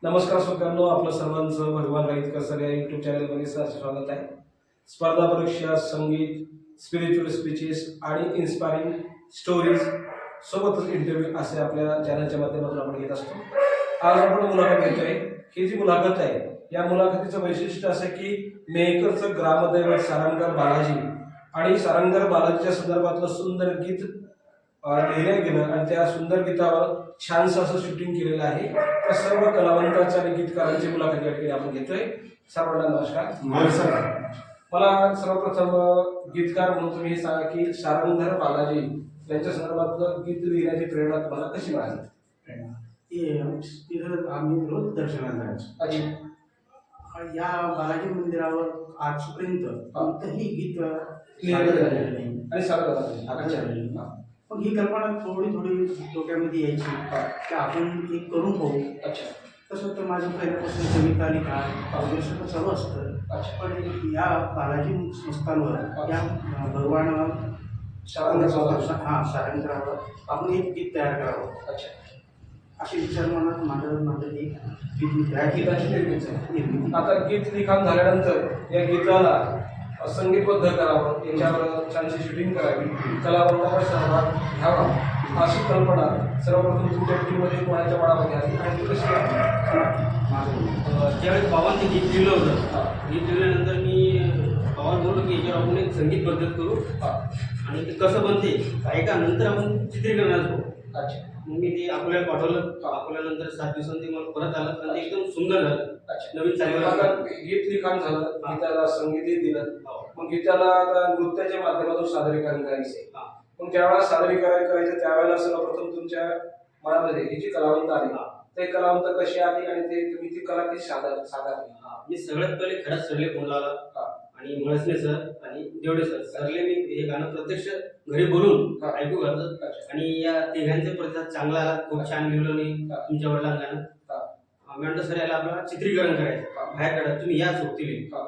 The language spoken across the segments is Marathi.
नमस्कार श्रोत्यांनो, आपलं सर्वांचं भगवान राईतकर सर या युट्यूब चॅनलमध्ये सहर्ष स्वागत आहे. स्पर्धा परीक्षा, संगीत, स्पिरिच्युअल स्पीचेस आणि इन्स्पायरिंग स्टोरीज सोबतच इंटरव्ह्यू असे आपल्या चॅनलच्या माध्यमातून आपण घेत असतो. आज आपण मुलाखत घेतोय. ही जी मुलाखत आहे या मुलाखतीचं वैशिष्ट्य असं की मेहकरचं ग्रामदैवत सारंगकर बालाजी आणि सारंगकर बालाजीच्या संदर्भातलं सुंदर गीत लिहिलं गेलं आणि त्या सुंदर गीतावर छानसं असं शूटिंग केलेलं आहे. त्या सर्व कलावंतांच्या आणि गीतकारांची मुलाखत या ठिकाणी आपण घेतोय. सर्वांना नमस्कार. मला सर्वप्रथम गीतकार म्हणून तुम्ही हे सांगा की सारंगधर बालाजी यांच्या संदर्भातलं गीत लिहिण्याची प्रेरणा तुम्हाला कशी मिळाली? आम्ही रोज दर्शनाला जायचो. अच्छा. या बालाजी मंदिरावर आजपर्यंत कोणतंही गीत लिहिलेलं सादर नाही. झालेलं नाही आणि सादर झालं. सादर झालेलं नाही. पण ही कल्पना थोडी थोडी डोक्यामध्ये यायची की आपण एक करून पाहू. अच्छा. तसं तर माझं पहिल्यापासून कविता लिखाण वगैरे सगळं चालू असतं. अच्छा. पण या बालाजी संस्थांवर या भगवान सारंगरावर आपण एक गीत तयार करावं. अच्छा. असे विचार मनात माझं एक गीत मी तयार गीताची केलं. निर्मिती. आता गीत लिखाण झाल्यानंतर या गीताला संगीतबद्ध करावं, याच्यावर छानशी शूटिंग करावी, कलावंतांचा सहभाग घ्यावा अशी कल्पना सर्वप्रथम तुमच्या टीममध्ये कोणाच्या मनामध्ये आली आणि ती कशी ज्यावेळेस बाबांनी ते गीत लिहिलं होतं, गीत लिहिल्यानंतर मी बाबांना बोललो की याच्यावर आपण एक संगीत पद्धत करू आणि ते कसं बनते ऐकानंतर आपण चित्रीकरणाला जाऊ. अच्छा. मग मी ते अकोल्याला पाठवलं. अकोल्यानंतर 7 दिवसांनी मला परत आलं आणि ते एकदम सुंदर झालं. अच्छा. नवीन आता चालेल. गीत लिखाण झालं, गीताला संगीतही दिलं, मग गीताला आता नृत्याच्या माध्यमातून सादरीकरण करायचे. मग ज्यावेळेला सादरीकरण करायचं त्यावेळेला सर्वप्रथम तुमच्या मनामध्ये ही जी कलावंत आली ते कलावंत कशी आली आणि ते तुम्ही ती कला कशी साकारली? मी सगळ्यात पहिले खरंच सरले फोन लावला आणि मळसने सर आणि देवडे सरले मी हे गाणं प्रत्यक्ष घरी बोलून ऐकू घातलं आणि या तिघांचे प्रतिसाद चांगला आला. खूप छान लिहिलं मी तुमच्या वडिलांना गाणं. मी म्हणतो सर याला आपल्याला चित्रीकरण करायचं, बाहेर काढा, तुम्ही या सोबतीले.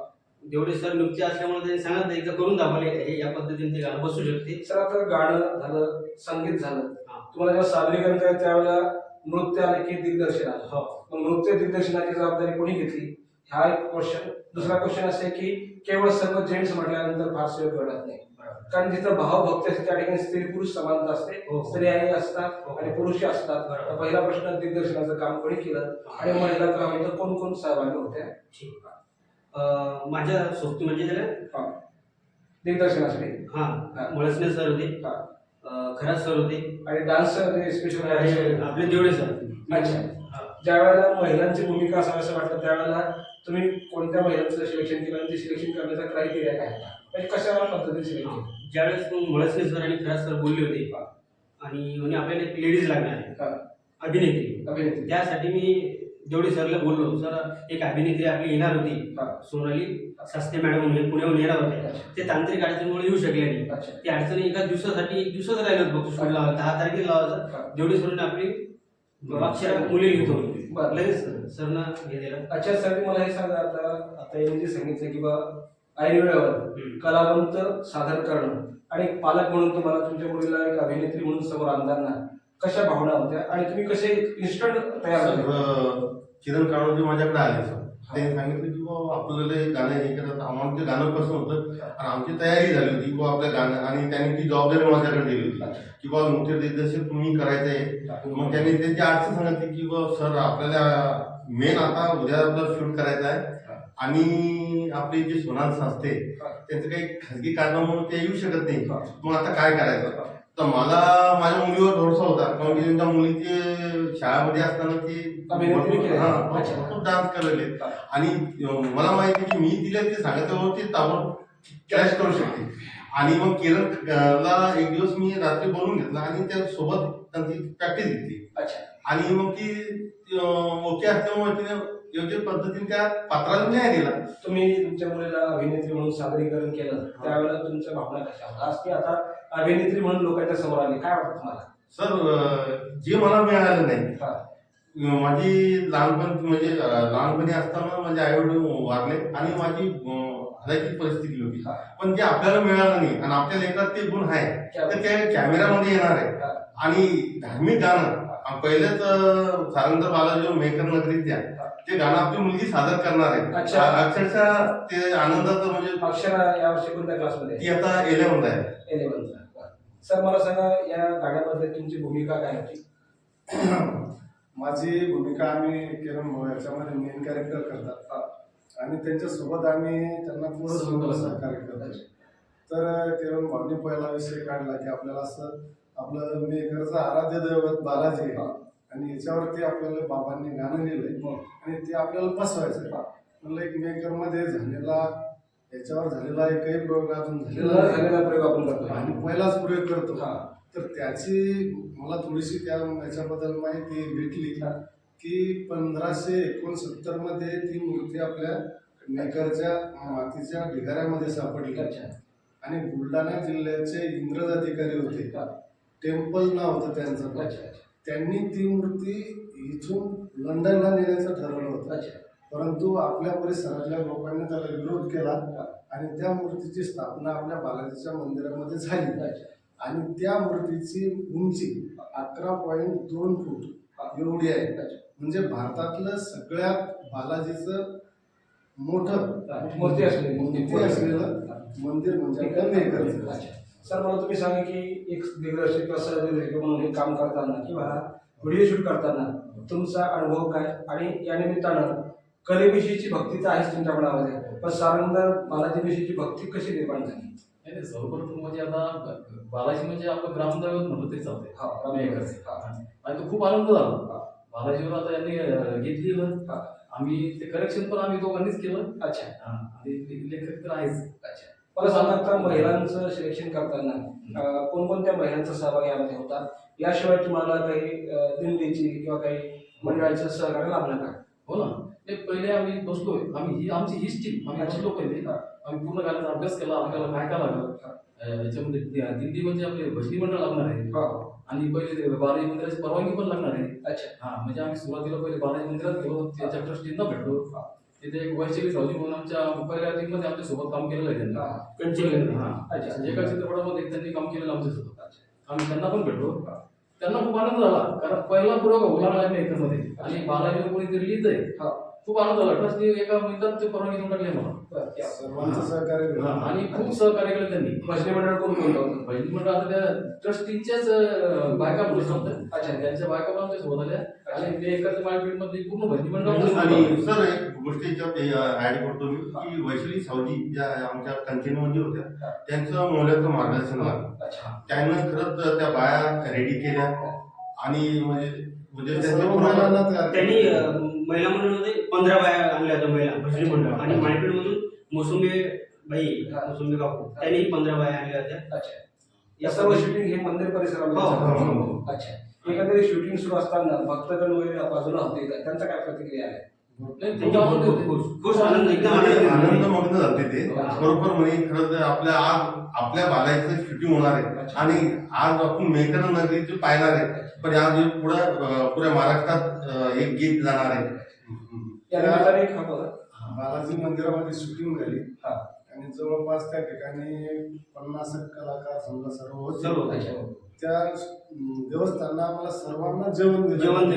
देवडे सर नृत्य असल्यामुळे त्यांनी सांगितलं एकदा करून दाखवले हे या पद्धतीने ते गाणं बसू शकते. सर आता गाणं झालं, संगीत झालं, तुम्हाला जेव्हा सादरीकरण करायचं त्यावेळेला नृत्य आलं की दिग्दर्शन आलं. मग नृत्य दिग्दर्शनाची जबाबदारी कोणी घेतली हा एक क्वेश्चन. दुसरा क्वेश्चन असा आहे की केवळ सर्व जेंट्स म्हटल्यानंतर फार योग्य घडत नाही, कारण जिथं भावभक्ती असते त्या ठिकाणी स्त्री पुरुष समानता असते. स्त्रियाही असतात आणि पुरुषही असतात. तर पहिला प्रश्न दिग्दर्शनाचं काम कोणी केलं आणि महिला कलावंत कोण कोण सहभागी होत्या? माझ्या सोबती म्हणजे त्याला दिग्दर्शनासाठी मळसने सर होते, खरात सर होते आणि डान्स स्पेशल आपले देवडे सर. अच्छा. ज्या वेळेला महिलांची भूमिका असावी असं वाटतं त्यावेळेला तुम्ही कोणत्या महिलांचं सिलेक्शन केलं आणि ते सिलेक्शन करण्याचा क्रायटेरिया काय होता, म्हणजे कशा पद्धतीने सिलेक्ट केलं? ज्यावेळेस मळसने सर आणि खरात सर बोलले होते आणि म्हणजे आपल्याला एक लेडीज लागणार आहे अभिनेत्री. त्यासाठी मी देवडे सरला बोललो, सर एक अभिनेत्री आपली येणार होती सोनाली शास्त्री मॅडम म्हणून पुण्याहून येणार होते. ते तांत्रिक अडचणीमुळे येऊ शकले नाही. ती अडचणी एका दिवसासाठी 1 दिवसाच राहिलं होतं. शूट लावा 10 तारखेला लावायचं. देवडे सरांनी आपली अक्षर मुली लिहितो लगेच सरना हे दिलं. अच्छा सर, मला हे सांगा, आता यांनी जे सांगितलं की बा ऐनवेळेवर कलावंत सादर करणं आणि पालक म्हणून तुम्हाला तुमच्या मुलीला एक अभिनेत्री म्हणून समोर आणताना कशा भावना होत्या आणि तुम्ही कसे इन्स्टंट तयार झाले? किरण काळोजी माझ्याकडे आले सर. त्यांनी सांगितलं की बाबा आपल्याला हे गाणं हे करत आम्हाला ते गाणं कसं होतं आणि आमची तयारी झाली होती की बाबा आपलं गाणं, आणि त्यांनी ती जबाबदारी माझ्याकडे दिली होती की बाबा नृत्य दिग्दर्शक तुम्ही करायचं आहे. मग त्यांनी त्यांची अडचण सांगितली की बाबा सर आपल्याला मेन आता उद्या आपलं शूट करायचं आहे आणि आपली जी सोनाल संस्थे त्यांचं काही खाजगी कारणामुळे ते येऊ शकत नाही. मग आता काय करायचं? तर मला माझ्या मुलीवर भरोसा होता, कारण की त्यांच्या मुलीची शाळेमध्ये असताना ती खूप डान्स करायले आणि मला माहिती की मी तिला ते सांगितल्यावर ती ताबड कॅश करू शकते. आणि मग किरणला एक दिवस मी रात्री बोलून घेतला आणि त्यासोबत त्यांची प्रॅक्टिस घेतली. आणि मग ती ओके असल्यामुळे तिने योग्य पद्धतीने त्या पात्राला न्याय दिला. तुम्ही तुमच्या मुलीला अभिनेत्री म्हणून सादरीकरण केलं त्यावेळेला तुमच्या भावना कशा होत्या? आज ती आता अभिनेत्री म्हणून लोकांच्या समोर आली, काय वाटतं तुम्हाला? सर, जे मला मिळालं नाही, माझी लहानपणी असताना माझे आई वडील वारले आणि माझी हलाखी परिस्थिती होती. पण जे आपल्याला मिळालं नाही आणि आपल्या लेखात ते गुण आहे तर ते कॅमेऱ्यामध्ये येणार आहे आणि धार्मिक गाणं पहिलेच सारंग बालाजी मेकर नगरीच्या ते गाणं आपली मुलगी सादर करणार आहे. अच्छा. अक्षरशः ते आनंदाचं म्हणजे अक्षरा यावर्षी कोणत्या क्लासमध्ये ती आता 11th आहे. 11th. सर मला सांगा या गाण्यामध्ये तुमची भूमिका काय होती? माझी भूमिका आम्ही किरण भाऊ याच्यामध्ये मेन कॅरेक्टर करतात आणि त्यांच्यासोबत आम्ही त्यांना पूर्ण सहकार्य करतो. तर किरण भाऊनी पहिला विषय काढला की आपल्याला असं आपलं मेकरचं आराध्य दैवत बालाजी आहे आणि याच्यावरती आपल्याला बाबांनी गाणं लिहिलंय आणि ते आपल्याला बसवायचं आहे. म्हणलं एक मेकर मध्ये झालेला याच्यावर झालेला एकही प्रयोग अजून झालेला प्रयोग आपण करतो आणि पहिलाच प्रयोग करतो. तर त्याची मला थोडीशी याच्याबद्दल माहिती भेटली की 1569 मध्ये ती मूर्ती आपल्या मेकरच्या मातीच्या ढिगाऱ्यामध्ये सापडली आणि बुलढाणा जिल्ह्याचे इंग्रज अधिकारी होते, टेम्पल नाव होतं त्यांचं. त्यांनी ती मूर्ती इथून लंडनला नेण्याचं ठरवलं होतं, परंतु आपल्या परिसरातल्या लोकांनी त्याला विरोध केला आणि त्या मूर्तीची स्थापना आपल्या बालाजीच्या मंदिरामध्ये झाली आणि त्या मूर्तीची उंची 11.2 फूट एवढी आहे. म्हणजे भारतातलं सगळ्यात बालाजीचं मोठं मूर्ती असलेलं मंदिर म्हणजे आपल्या मेकरचं. सर मला तुम्ही सांगा की एक दिग्दर्शक म्हणून हे काम करताना किंवा व्हिडिओ शूट करताना तुमचा अनुभव काय आणि या निमित्तानं कलेविषयीची भक्ती तर आहेच तुमच्या मनामध्ये, पण सारंग बालाजीविषयीची भक्ती कशी निर्माण झाली? नाही सर्वप्रथम म्हणजे आता बालाजी म्हणजे आपलं ग्रामदैवत म्हणलं तरी चालतंय आणि तो खूप आनंद झाला. बालाजीवर आता यांनी गीत लिहिलं, आम्ही ते करेक्शन पण आम्ही दोघांनीच केलं. आणि लेखक तर आहेच. मला सांगा आता महिलांचं सिलेक्शन करताना कोणकोणत्या महिलांचा सहभाग यामध्ये होता? याशिवाय तुम्हाला काही दिंडीची किंवा काही मंडळाचं सहकार्य लाभलं का? हो ना, ते पहिले आम्ही बसलोय, आमची हीच टीम आम्ही बसलो पहिले, आम्ही पूर्ण गाण्याचा अभ्यास केला, आपल्याला काय काय लागलं याच्यामध्ये. दिंडी म्हणजे आपले भजनी मंडळ लागणार आहे आणि पहिले बालाजी मंदिराची परवानगी पण लागणार आहे. म्हणजे आम्ही सुरुवातीला पहिले बालाजी मंदिरात गेलो, त्याच्या ट्रस्टींना भेटलो. तिथे एक वैशाली सावजी म्हणून आमच्या पहिल्या टीम मध्ये आमच्या सोबत काम केलेलं आहे त्यांनी. एका चित्रपटामध्ये त्यांनी काम केलेलं आमच्यासोबत, आम्ही त्यांना पण भेटलो. त्यांना खूप आनंद झाला कारण पहिला प्रयोग होणार आहे मेकरमध्ये आणि बालाजीवर कोणीतरी लिहित आहे. खूप आनंद झाला. ट्रस्टनी एका मिनिटात ते परवानगी देऊन टाकली मला. सर्वांचं सहकार्य आणि खूप सहकार्य केलं त्यांनी. भजनी मंडळ कोण होतं? भजनी मंडळ आता त्या ट्रस्टीच्याच बायका म्हणून त्यांच्या बायका पण आमच्या सोबत आल्या आणि ते एकाच मार्केट मध्ये पूर्ण भजनी मंडळ. आणि सर एक गोष्ट ऍड करतो मी की वैशाली सावजी ज्या आमच्या कंटिन्यूमध्ये होत्या त्यांचं मोलाचं मार्गदर्शन लागलं. त्यांना खरंच त्या बाया रेडी केल्या आणि म्हणजे त्यांनी महिला मंडळामध्ये 15 बाया आणल्या होत्या महिला भजनी मंडळ आणि मार्केट मधून मोसंबी काकू त्यांनी 15 बाया आणल्या होत्या. या सर्व शूटिंग हे मंदिर परिसरामध्ये. एखाद्या शूटिंग सुरू असताना भक्तगण वगैरे बाजूला होते, त्यांचा काय प्रतिक्रिया आहे? खूप आनंद, एकदम आनंदमग्न झाले ते. बरोबर म्हणे खरं तर आपल्या बालाजीचं शूटिंग होणार आहे आणि आज आपण मेकर नगरीचे पाहणार आहे, पण आज पुऱ्या महाराष्ट्रात एक गीत जाणार आहे. बालाजी मंदिरामध्ये शूटिंग झाली आणि जवळपास त्या ठिकाणी 50 कलाकार समजा सर्व होते. त्या देवस्थानाला आम्हाला सर्वांना जेवण दिलं.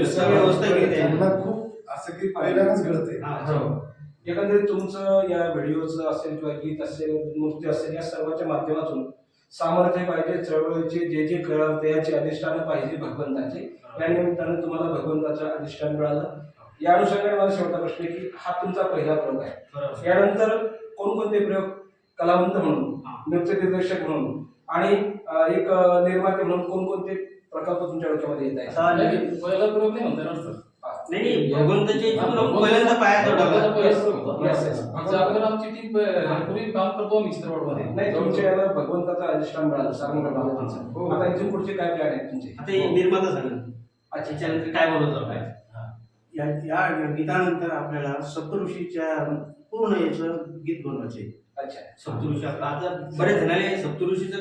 त्यांना खूप असं की पहिल्यांदाच घडते. एकंदरीत तुमचं या व्हिडिओचं असेल किंवा गीत असेल, मूर्ती असेल, या सर्वांच्या माध्यमातून सामर्थ्य पाहिजे, चळवळीचे जे कळलं त्याचे अधिष्ठान पाहिजे भगवंताचे. या निमित्तानं तुम्हाला भगवंताचं अधिष्ठान मिळालं. या अनुषंगाने मला शेवटचा प्रश्न आहे की हा तुमचा पहिला प्रयोग आहे. यानंतर कोणकोणते प्रयोग कलावंत म्हणून, नृत्य दिग्दर्शक म्हणून आणि एक निर्माते म्हणून कोणकोणते प्रकल्प तुमच्या डोक्यामध्ये येत आहेत? पहिला प्रयोग नाही म्हणता येणार सर. नाही, भगवंताचे पहिल्यांदा पाया आमची टीम पूर्वी काम करतो आम्ही चित्रपटमध्ये. नाही, तुमच्या याला भगवंताचं अधिष्ठान मिळालं सारंग बालाजीचं. आता इथून पुढचे काय प्लॅन आहेत तुमचे? आता निर्माता सांगा. अच्छा, त्याच्यानंतर काय बोलत काय या गीतानंतर आपल्याला सप्तऋषीच्या पूर्ण याचं गीत बनवायचे. अच्छा, सप्तऋषी आता बरेच जणांना सप्तऋषीचं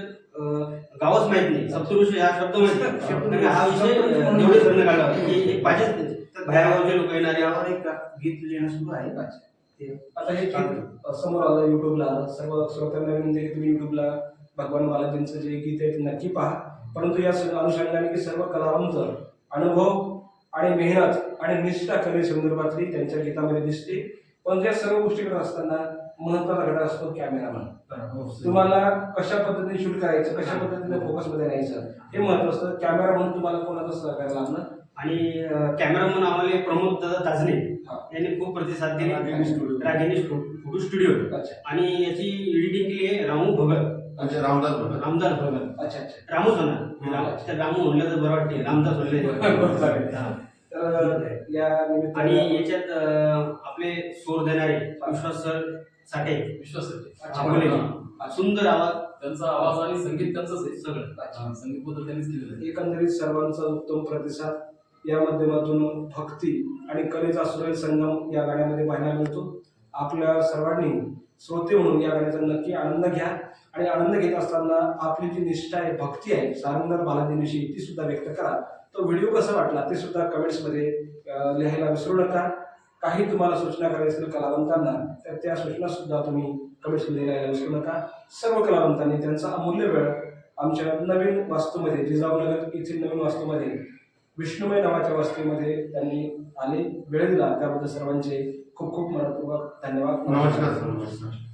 गावच माहित नाही. सप्तऋषी हा शब्द माहिती, हा विषय एवढे जण काढला की पाहिजे बाहेरगावचे लोक येणारे. यावर एक गीत लिहिणं सुरू आहे. आता हे गीत समोर आलं, युट्यूबला आलं. सर्व श्रोत्यांना विनंती की तुम्ही युट्यूबला भगवान बालाजींचं जे गीत आहे ते नक्की पहा. परंतु या अनुषंगाने की सर्व कलावंत अनुभव आणि मेहनत आणि निष्ठा कलेसंदर्भातली त्यांच्या गीतामध्ये दिसते. पण या सर्व गोष्टी करत असताना महत्वाचा घटक असतो कॅमेरामन. तुम्हाला कशा पद्धतीने शूट करायचं, कशा पद्धतीने फोकसमध्ये राहायचं हे महत्व असतं. कॅमेरा म्हणून तुम्हाला कोणाचं सहकार्य लागलं? आणि कॅमेरामन आम्हाला प्रमोद दादा ताजने हा. यांनी खूप प्रतिसाद दिले. Ragini studio. Ragini photo studio. अच्छा आणि याची एडिटिंग केली आहे रामू भगत, म्हणजे रामदास भगत. रामदास भगत. अच्छा अच्छा. रामूच होणार, तर रामू म्हणलं तर बरं वाटते, रामदास म्हणले. हा. तर या आणि निमित्ताने याच्यात आपले सूर देणारे विश्वास सर साठे विश्वासाचे अकोल्याचे. सुंदर आवाज, त्यांचा आवाज आणि संगीत त्यांचंच आहे सगळं. संगीत बद्दल त्यांनीच केलेलं आहे. एकंदरीत सर्वांचा उत्तम प्रतिसाद या माध्यमातून भक्ती आणि कलेचा सुरेल संगम या गाण्यामध्ये पाहायला मिळतो. आपल्या सर्वांनी श्रोते म्हणून या गाण्याचा नक्की आनंद घ्या आणि आनंद घेत असताना आपली जी निष्ठा आहे, भक्ती आहे सारंगधार बालाजीविषयी ती सुद्धा व्यक्त करा. तो व्हिडिओ कसा वाटला ते सुद्धा कमेंट्समध्ये लिहायला विसरू नका. काही तुम्हाला सूचना करायची असतील कलावंतांना तर त्या सूचना सुद्धा तुम्ही कमेंट्समध्ये लिहायला विसरू नका. सर्व कलावंतांनी त्यांचा अमूल्य वेळ आमच्या नवीन वास्तूमध्ये, जिजाऊनगर येथील नवीन वास्तूमध्ये विष्णुमय नावाच्या वस्तीमध्ये त्यांनी आले, वेळ दिला, त्याबद्दल सर्वांचे खूप खूप मनपूर्वक धन्यवाद. नमस्कार सर. नमस्कार.